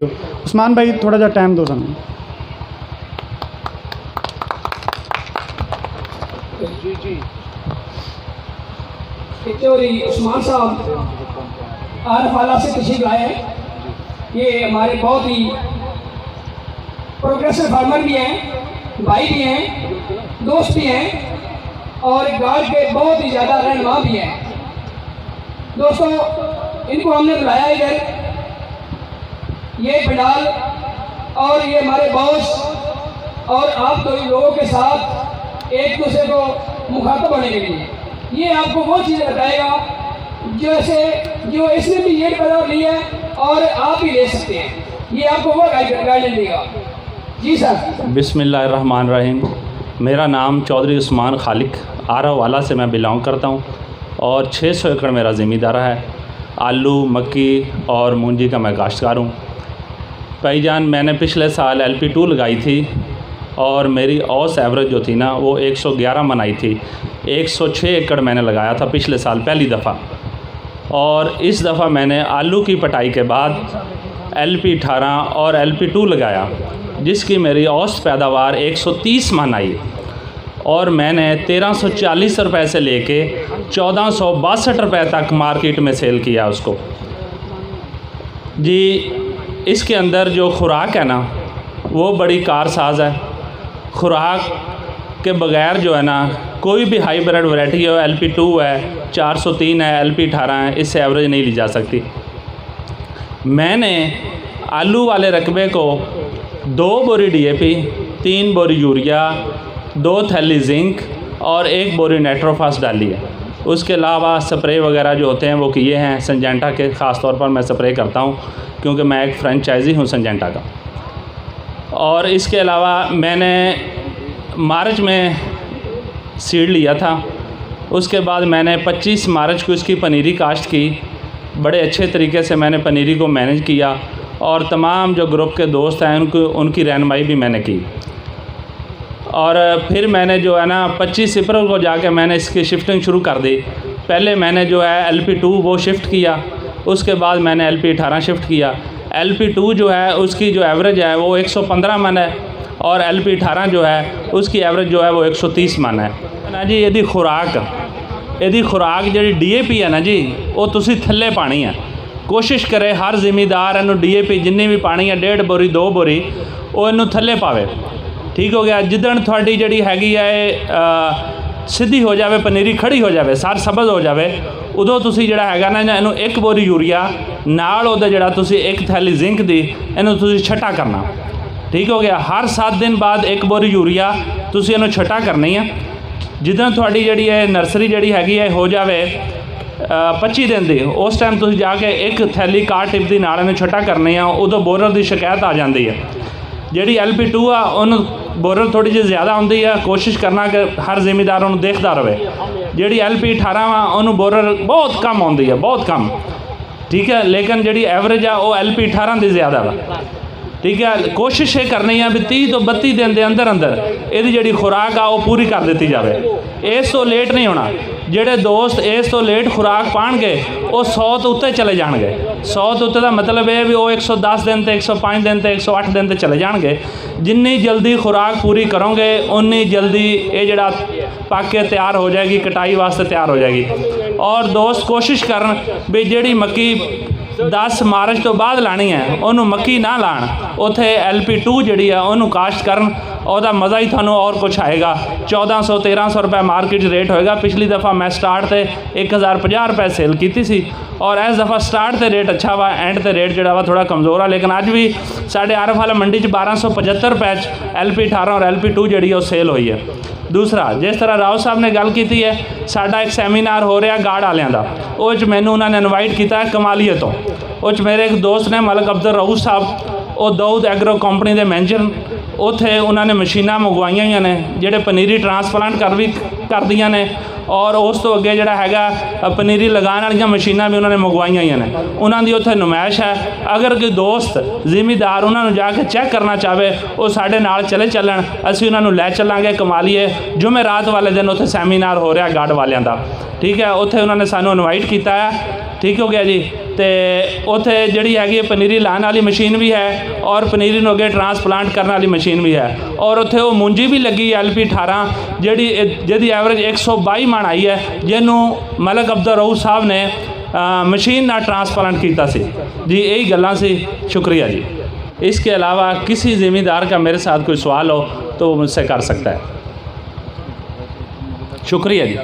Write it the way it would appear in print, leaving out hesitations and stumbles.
उस्मान भाई थोड़ा जा टाइम दो समय। उस्मान साहब आरफाला से तशरीफ लाए हैं। ये हमारे बहुत ही प्रोग्रेसिव फार्मर भी हैं, भाई भी हैं, दोस्त भी हैं और गाँव के बहुत ही ज़्यादा रहनुमा भी हैं। दोस्तों, इनको हमने बुलाया इधर, ये पंडाल और ये हमारे बॉस और आप तो इन लोगों के साथ एक दूसरे को मुखातब होने के लिए ये आपको वो चीज़ें बताएगा जैसे जो इसने भी ये पैदा ली है और आप भी ले सकते हैं। ये आपको वो गाइडेंस देगा। जी सर। बिस्मिल्लाहिर्रहमानिर्रहीम। मेरा नाम चौधरी उस्मान खालिक आरावाला से मैं बिलोंग करता हूँ और 600 एकड़ मेरा ज़मींदारा है। आलू, मक्की और मूंजी का मैं काश्तकार हूँ। भाईजान, मैंने पिछले साल LP2 लगाई थी और मेरी औस एवरेज जो थी ना वो 111 मन आई थी। 106 एकड़ मैंने लगाया था पिछले साल पहली दफ़ा, और इस दफ़ा मैंने आलू की पटाई के बाद LP18 और LP2 लगाया जिसकी मेरी औसत पैदावार 130 मन आई और मैंने 1340 रुपये से लेके 1462 रुपये तक मार्केट में सेल किया उसको। जी, इसके अंदर जो खुराक है ना वो बड़ी कारसाज है। खुराक के बग़ैर जो है ना कोई भी हाईब्रिड वैरायटी हो, LP2 है, 403 है, LP18 है, इससे एवरेज नहीं ली जा सकती। मैंने आलू वाले रकबे को 2 बोरी DAP, 3 बोरी यूरिया, 2 थैली जिंक और 1 बोरी नाइट्रोफास डाली है। उसके अलावा स्प्रे वगैरह जो होते हैं वो किए हैं सिंजेंटा के। ख़ास तौर पर मैं स्प्रे करता हूँ क्योंकि मैं एक फ्रेंचाइजी हूँ सिंजेंटा का। और इसके अलावा मैंने मार्च में सीड लिया था। उसके बाद मैंने 25 मार्च को इसकी पनीरी काश्त की। बड़े अच्छे तरीके से मैंने पनीरी को मैनेज किया और तमाम जो ग्रुप के दोस्त हैं उनकी रहनुमाई भी मैंने की। और फिर मैंने जो है ना 25 अप्रैल को जाके मैंने इसकी शिफ्टिंग शुरू कर दी। पहले मैंने जो है LP2 वो शिफ्ट किया, उसके बाद मैंने LP18 शिफ्ट किया। LP2 जो है उसकी जो एवरेज है वो 115 मन है और LP18 जो है उसकी एवरेज जो है वो 130 मन है ना जी। यदि खुराक जी DAP है ना जी वो तुसी थल्ले पानी है। कोशिश करे हर जिमीदार इनू DAP जिन्नी भी पानी है 1.5 बोरी 2 बोरी वो इनू थल्ले पावे। ठीक हो गया। जिदन थोड़ी जी हैगी है सीधी हो जाए, पनीरी खड़ी हो जाए, सर सबज हो जाए, उदों तुसी जिहड़ा हैगा ना इनू 1 बोरी यूरिया नाल उहदे जिहड़ा तुसी 1 थैली जिंक दी इनू तुसी छटा करना। ठीक हो गया। हर 7 दिन बाद 1 बोरी यूरिया तुसी इनू छटा करनी है। जिदन थोड़ी जिहड़ी है नर्सरी जिहड़ी हैगी है हो जाए 25 दिन दी, उस टाइम तुसी जाके 1 थैली कार टिप दी नाल इनू छटा करनी है। उदों बोरर की शिकायत आ जाती है। जिहड़ी LP2 आ उन्होंने बोरर थोड़ी जी ज़्यादा आती है। कोशिश करना कि हर जिमीदार उन्होंने देखता रहे। जिहड़ी LP18 वा उन्होंने बोरर बहुत कम आती है, बहुत कम। ठीक है। लेकिन जिहड़ी एवरेज है वो LP18 की ज़्यादा वा। ठीक है। कोशिश ये करनी है भी 30 तो 32 दिन के अंदर अंदर यदी जिहड़ी खुराक आ वो पूरी कर दी जाए। इस तो लेट नहीं होना। जिहड़े दोस्त इस तो लेट खुराक पाएंगे वो 100 तो उत्ते चले जाएंगे। 100 तो उत्ते का मतलब है भी वो 110 दिन ते 105 दिन ते 108 दिन ते चले जाएंगे। जिन्नी जल्दी खुराक पूरी करोगे उन्नी जल्दी ये जिहड़ा पक के तैयार हो जाएगी, कटाई वास्ते तैयार हो जाएगी। और दोस्त कोशिश करन भी जिहड़ी मक्की 10 मार्च तो बाद लानी है उन्होंने मक्की ना लाण, उत्थे LP2 जिहड़ी है उन्होंने काश्त करन। और मज़ा ही थानू और कुछ आएगा। 1400-1300 रुपये मार्केट रेट होएगा। पिछली दफ़ा मैं स्टार्ट ते 1050 रुपये सेल की सी और इस दफ़ा स्टार्ट ते रेट अच्छा वा, एंड ते रेट जिहड़ा वा थोड़ा कमज़ोर है। लेकिन अज भी साढ़े आरफाला मंडी 1275 रुपये LP18 और LP2 जिहड़ी है सेल हुई है। दूसरा, जिस तरह राव साहब ने गल की है, साडा एक सैमीनार हो रहा गाड़ वालियां दा, उस मैनू उन्होंने इनवाइट किया है कमालीए तो। उस मेरे एक दोस्त ने मलिक अब्दुल रऊफ साहब, वो दाऊद एग्रो कंपनी के मैनेजर, उत्थे उन्होंने मशीनां मंगवाई हुई ने जिहड़े पनीरी ट्रांसप्लांट कर दियां ने और उस तो अगे जिहड़ा हैगा पनीरी लगाने वाली मशीनां भी उन्होंने मंगवाई हुई ने। उन्हों की उत्थे नुमाइश है। अगर कोई दोस्त जिमीदार उन्होंने जाके चैक करना चाहे वो साढ़े नाल चले चलन, असीं उन्होंने लै चलांगे कमालीए। जुमेरात वाले दिन उत्थे सैमीनार हो रहा गार्ड वालियां दा। ठीक है। उत्थे उन्होंने सानू इनवाइट किया है। ठीक हो गया जी। तो उत्थे जिहड़ी हैगी पनीरी लाने वाली मशीन भी है और पनीरी नूं अगे ट्रांसप्लांट करने वाली मशीन भी है, और उत्थे वो मुंजी भी लगी LP 18 जिहदी एवरेज 122 मन आई है, जिन्हों मलिक अब्दुल रऊफ साहब ने मशीन ना ट्रांसप्लांट किया सी जी। यही गल्लां सी। शुक्रिया जी। इसके अलावा किसी ज़िम्मेदार का मेरे साथ कोई सवाल हो तो वो मुझसे कर सकता है। शुक्रिया जी।